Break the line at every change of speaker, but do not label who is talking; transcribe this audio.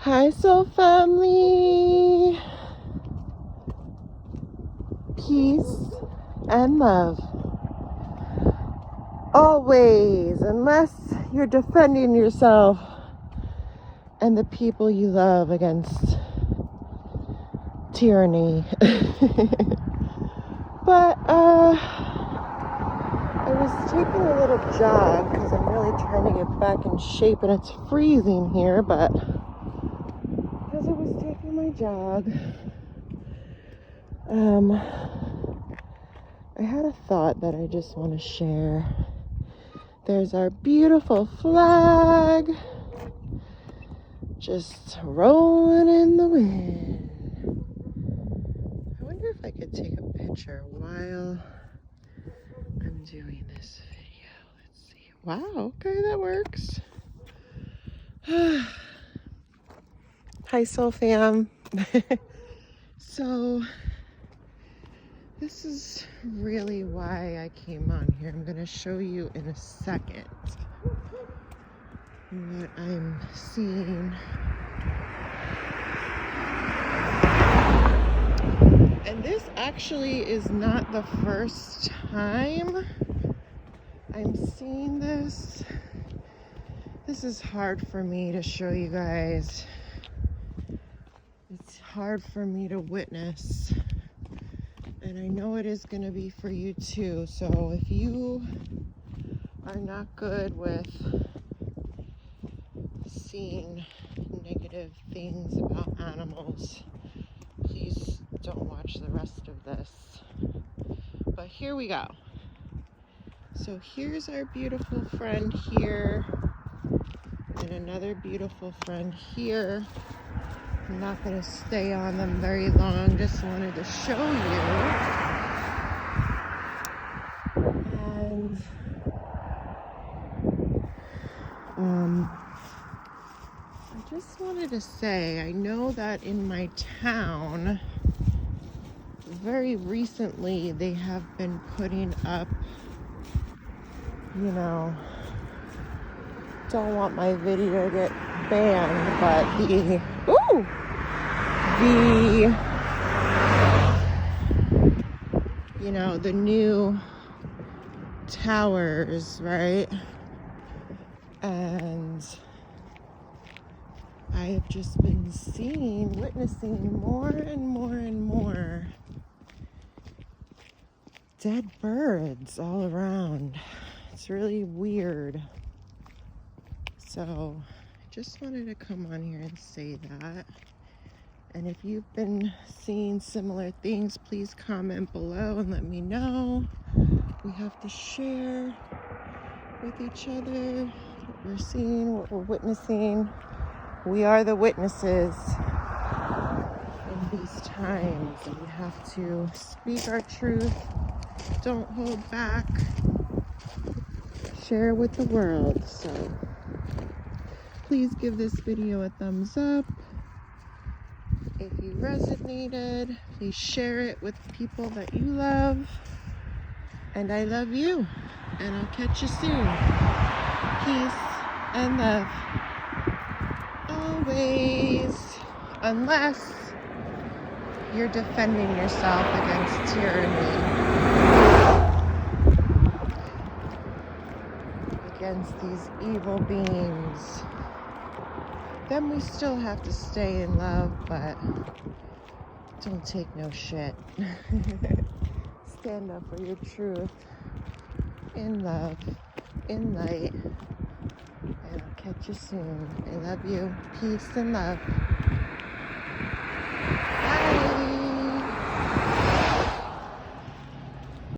Hi, soul family. Peace and love. Always, unless you're defending yourself and the people you love against tyranny. But I was taking a little jog because I'm really trying to get back in shape, and it's freezing here, but as I was taking my jog, I had a thought that I just want to share. There's our beautiful flag just rolling in the wind. I wonder if I could take a picture while I'm doing this video. Let's see. Wow, okay, that works. Hi, Soul Fam. So, this is really why I came on here. I'm going to show you in a second what I'm seeing. And this actually is not the first time I'm seeing this. This is hard for me to show you guys. It's hard for me to witness. And I know it is going to be for you too. So if you are not good with seeing negative things about animals, please don't watch the rest of this. But here we go. So here's our beautiful friend here, and another beautiful friend here. I'm not going to stay on them very long, just wanted to show you. And I just wanted to say, I know that in my town, very recently, they have been putting up, don't want my video to get banned, but the new towers, right? And I have just been witnessing more and more dead birds all around. It's really weird. So I just wanted to come on here and say that. And if you've been seeing similar things, please comment below and let me know. We have to share with each other what we're seeing, what we're witnessing. We are the witnesses in these times, and we have to speak our truth. Don't hold back. Share with the world. So please give this video a thumbs up. If you resonated, please share it with people that you love. And I love you. And I'll catch you soon. Peace and love. Always. Unless you're defending yourself against tyranny. Against these evil beings. Then we still have to stay in love, but don't take no shit. Stand up for your truth in love, in light, and I'll catch you soon. I love you. Peace and love.